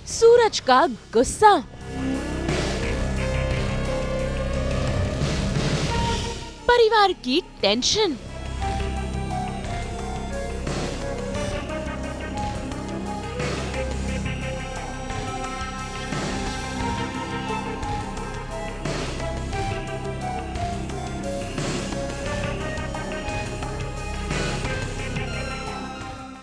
सूरज का गुस्सा। परिवार की टेंशन।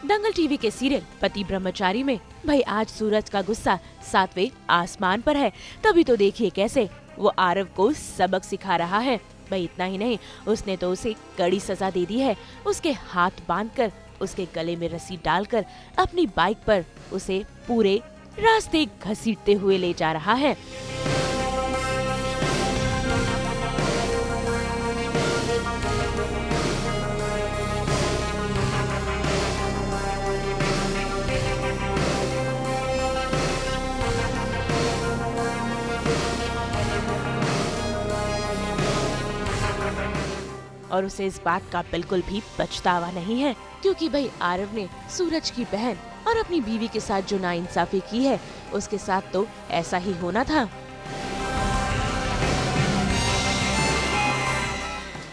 दंगल टीवी के सीरियल पति ब्रह्मचारी में भाई आज सूरज का गुस्सा 7वें आसमान पर है। तभी तो देखिए कैसे वो आरव को सबक सिखा रहा है। भाई इतना ही नहीं, उसने तो उसे कड़ी सजा दे दी है। उसके हाथ बांधकर, उसके गले में रस्सी डालकर अपनी बाइक पर उसे पूरे रास्ते घसीटते हुए ले जा रहा है। और उसे इस बात का बिल्कुल भी पछतावा नहीं है, क्योंकि भाई आरव ने सूरज की बहन और अपनी बीवी के साथ जो नाइंसाफी की है, उसके साथ तो ऐसा ही होना था।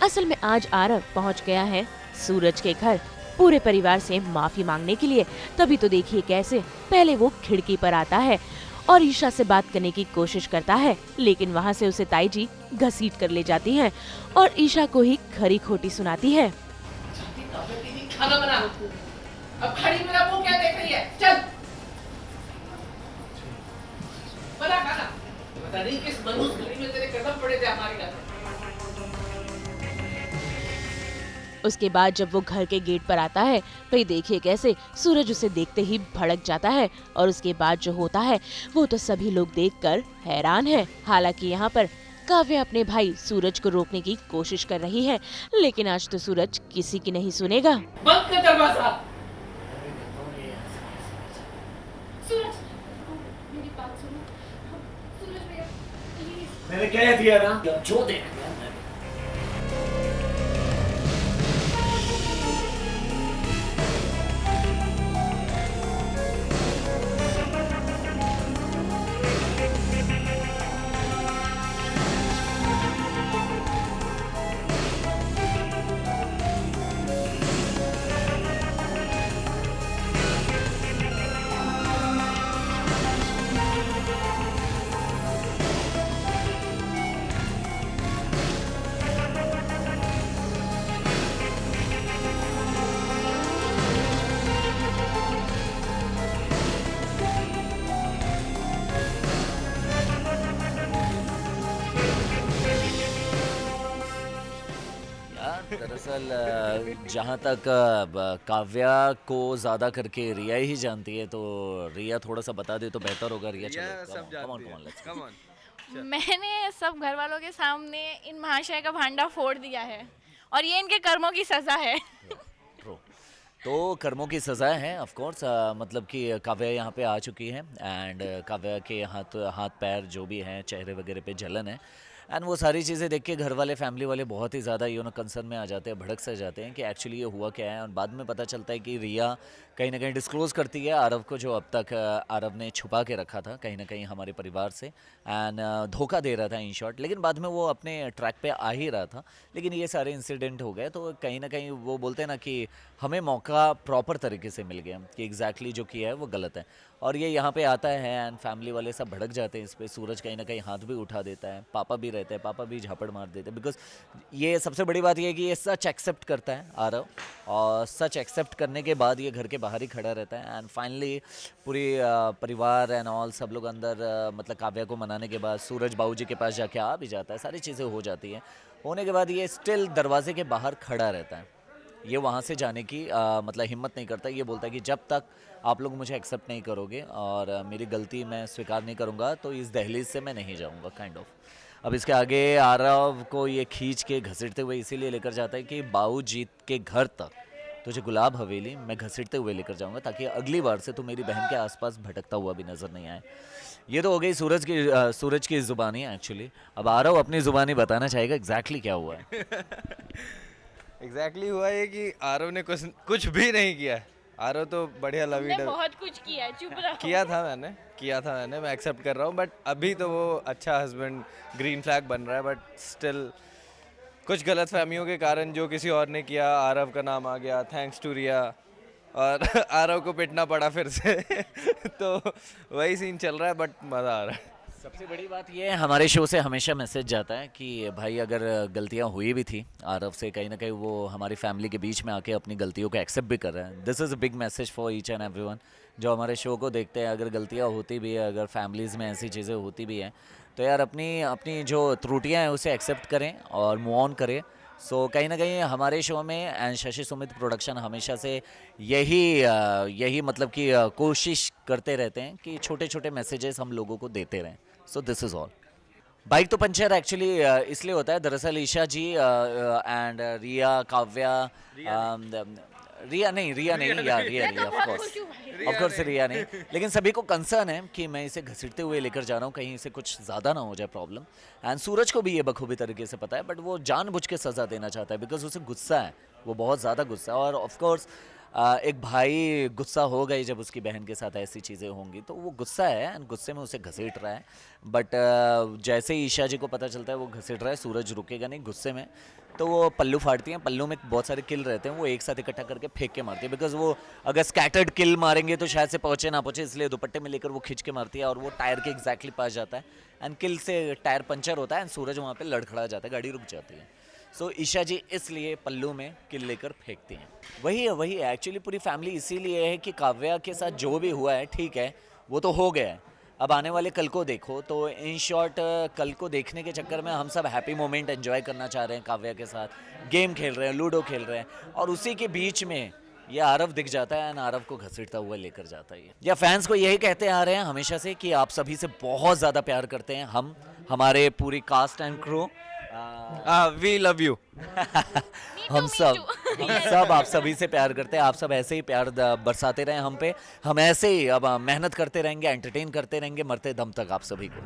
असल में आज आरव पहुंच गया है सूरज के घर पूरे परिवार से माफी मांगने के लिए। तभी तो देखिए कैसे पहले वो खिड़की पर आता है और ईशा से बात करने की कोशिश करता है, लेकिन वहाँ से उसे ताई जी घसीट कर ले जाती हैं और ईशा को ही खरी खोटी सुनाती है। खाना बना, अब खड़ी मेरा मुंह क्या देख रही है? चल बना खाना। पता नहीं किस मनहूस गली में तेरे कदम पड़े थे हमारे घर। उसके बाद जब वो घर के गेट पर आता है, भाई देखिए कैसे सूरज उसे देखते ही भड़क जाता है और उसके बाद जो होता है वो तो सभी लोग देखकर हैरान हैं। हालांकि यहाँ पर काव्या अपने भाई सूरज को रोकने की कोशिश कर रही है, लेकिन आज तो सूरज किसी की नहीं सुनेगा। बंद कर दरवाजा। सूरज, मेरी बात सुनो। सूरज भैया, प्लीज। मैंने कह दिया ना, जो देख लिया मैंने। दरअसल जहाँ तक काव्या को ज़्यादा करके रिया ही जानती है, तो रिया थोड़ा सा बता दे तो बेहतर होगा। रिया चलो, come on. मैंने सब घर वालों के सामने इन महाशय का भांडा फोड़ दिया है और ये इनके कर्मों की सजा है। तो कर्मों की सज़ा है ऑफ कोर्स। मतलब कि काव्या यहाँ पे आ चुकी है एंड काव्या के हाथ पैर जो भी हैं, चेहरे वगैरह पे जलन है एंड वो सारी चीज़ें देख के घर वाले, फैमिली वाले बहुत ही ज़्यादा कंसर्न में आ जाते हैं, भड़क से जाते हैं कि एक्चुअली ये हुआ क्या है। और बाद में पता चलता है कि रिया कहीं ना कहीं डिस्क्लोज़ करती है आरव को, जो अब तक आरव ने छुपा के रखा था कहीं ना कहीं हमारे परिवार से एंड धोखा दे रहा था इन शॉर्ट। लेकिन बाद में वो अपने ट्रैक पे आ ही रहा था, लेकिन ये सारे इंसिडेंट हो गए। तो कहीं ना कहीं वो बोलते हैं ना कि हमें मौका प्रॉपर तरीके से मिल गया कि एग्जैक्टली जो किया है वो गलत है। और ये यहाँ पे आता है एंड फैमिली वाले सब भड़क जाते हैं इस पे। सूरज कहीं ना कहीं हाथ भी उठा देता है, पापा भी रहते हैं, पापा भी झापड़ मार देते हैं। बिकॉज ये सबसे बड़ी बात ये है कि ये सच एक्सेप्ट करता है आरव, और सच एक्सेप्ट करने के बाद ये घर के बाहर ही खड़ा रहता है एंड फाइनली पूरी परिवार एंड ऑल सब लोग अंदर, मतलब काव्या को मनाने के बाद सूरज बाबूजी के पास जाके आ भी जाता है, सारी चीज़ें हो जाती हैं। होने के बाद ये स्टिल दरवाजे के बाहर खड़ा रहता है। ये वहाँ से जाने की मतलब हिम्मत नहीं करता। ये बोलता है कि जब तक आप लोग मुझे एक्सेप्ट नहीं करोगे और मेरी गलती मैं स्वीकार नहीं करूँगा तो इस दहलीज से मैं नहीं जाऊँगा, काइंड ऑफ। अब इसके आगे आरव को ये खींच के घसीटते हुए इसीलिए लेकर जाता है कि बाबूजी के घर तक तुझे गुलाब हवेली मैं घसीटते हुए लेकर जाऊँगा, ताकि अगली बार से तू मेरी बहन के आसपास भटकता हुआ भी नज़र नहीं आए। ये तो हो गई सूरज की ज़ुबानी एक्चुअली। अब आरव अपनी ज़ुबानी बताना चाहेगा एग्जैक्टली क्या हुआ है। एग्जैक्टली हुआ ये कि आरव ने कुछ भी नहीं किया है। आरव तो बढ़िया लवी तुमने बहुत कुछ किया है, चुप रहो। किया था मैंने, मैं एक्सेप्ट कर रहा हूँ, बट अभी तो वो अच्छा हस्बैंड ग्रीन फ्लैग बन रहा है, बट स्टिल कुछ गलत फहमियों के कारण जो किसी और ने किया, आरव का नाम आ गया, थैंक्स टू रिया, और आरव को पिटना पड़ा फिर से तो वही सीन चल रहा है, बट मज़ा आ रहा है। सबसे बड़ी बात ये है, हमारे शो से हमेशा मैसेज जाता है कि भाई अगर गलतियां हुई भी थी आरव से, कहीं ना कहीं वो हमारी फैमिली के बीच में आके अपनी गलतियों को एक्सेप्ट भी कर रहा है। This is a big message for each and everyone जो हमारे शो को देखते हैं। अगर गलतियां होती भी है, अगर फैमिलीज़ में ऐसी चीज़ें होती भी हैं, तो यार अपनी जो त्रुटियाँ हैं उसे एक्सेप्ट करें और मूव ऑन करें। सो कहीं ना कहीं हमारे शो में एंड शशि सुमित प्रोडक्शन हमेशा से यही मतलब कि कोशिश करते रहते हैं कि छोटे छोटे मैसेजेस हम लोगों को देते रहें। So this is all. Bike तो पंचर एक्चुअली इसलिए होता है, दरअसल ईशा जी एंड रिया, काव्या, रिया नहीं, ऑफ कोर्स रिया नहीं, लेकिन सभी को कंसर्न है कि मैं इसे घसीटते हुए लेकर जा रहा हूँ, कहीं इसे कुछ ज़्यादा ना हो जाए प्रॉब्लम। एंड सूरज को भी ये बखूबी तरीके से पता है, बट वो जानबूझ के सज़ा देना चाहता है बिकॉज उसे गुस्सा है, वो बहुत ज़्यादा गुस्सा है। और ऑफ कोर्स एक भाई गुस्सा हो गई जब उसकी बहन के साथ ऐसी चीज़ें होंगी, तो वो गुस्सा है एंड गुस्से में उसे घसीट रहा है। बट जैसे ही ईशा जी को पता चलता है वो घसीट रहा है, सूरज रुकेगा नहीं गुस्से में, तो वो पल्लू फाड़ती हैं। पल्लू में बहुत सारे किल रहते हैं, वो एक साथ इकट्ठा करके फेंक के मारती है, बिकॉज वो अगर स्कैटर्ड किल मारेंगे तो शायद से पहुँचे ना पहुँचे, इसलिए दुपट्टे में लेकर वो खींच के मारती है और वो टायर के एग्जैक्टली पास जाता है एंड किल से टायर पंचर होता है एंड सूरज वहाँ पर लड़खड़ा जाता है, गाड़ी रुक जाती है। सो ईशा जी इसलिए पल्लू में किल लेकर फेंकती हैं। वही है एक्चुअली पूरी फैमिली इसीलिए है कि काव्या के साथ जो भी हुआ है ठीक है, वो तो हो गया है, अब आने वाले कल को देखो। तो इन शॉर्ट कल को देखने के चक्कर में हम सब हैप्पी मोमेंट एंजॉय करना चाह रहे हैं, काव्या के साथ गेम खेल रहे हैं, लूडो खेल रहे हैं, और उसी के बीच में ये आरव दिख जाता है एंड आरव को घसीटता हुआ लेकर जाता है। या फैंस को यही कहते आ रहे हैं हमेशा से कि आप सभी से बहुत ज़्यादा प्यार करते हैं, हमारे पूरी cast and crew, we love you हम सब आप सभी से प्यार करते हैं। आप सब ऐसे ही प्यार बरसाते रहें हम पे, हम ऐसे ही अब मेहनत करते रहेंगे, एंटरटेन करते रहेंगे मरते दम तक आप सभी को।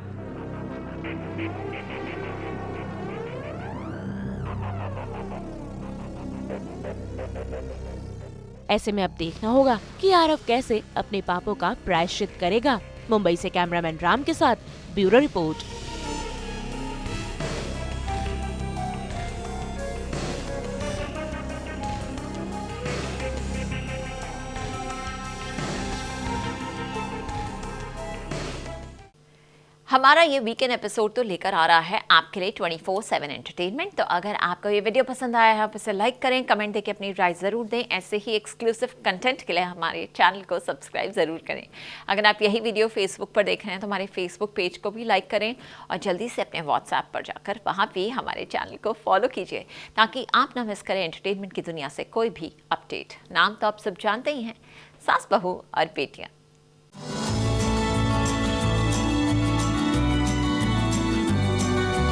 ऐसे में अब देखना होगा कि आरव कैसे अपने पापों का प्रायश्चित करेगा। मुंबई से कैमरामैन राम के साथ ब्यूरो रिपोर्ट। हमारा ये वीकेंड एपिसोड तो लेकर आ रहा है आपके लिए 24/7 एंटरटेनमेंट। तो अगर आपको ये वीडियो पसंद आया है आप इसे लाइक करें, कमेंट देके अपनी राय ज़रूर दें। ऐसे ही एक्सक्लूसिव कंटेंट के लिए हमारे चैनल को सब्सक्राइब ज़रूर करें। अगर आप यही वीडियो फेसबुक पर देख रहे हैं तो हमारे फेसबुक पेज को भी लाइक करें और जल्दी से अपने व्हाट्सएप पर जाकर वहाँ भी हमारे चैनल को फॉलो कीजिए ताकि आप ना मिस करें एंटरटेनमेंट की दुनिया से कोई भी अपडेट। नाम तो आप सब जानते ही हैं, सास बहू और बेटियाँ।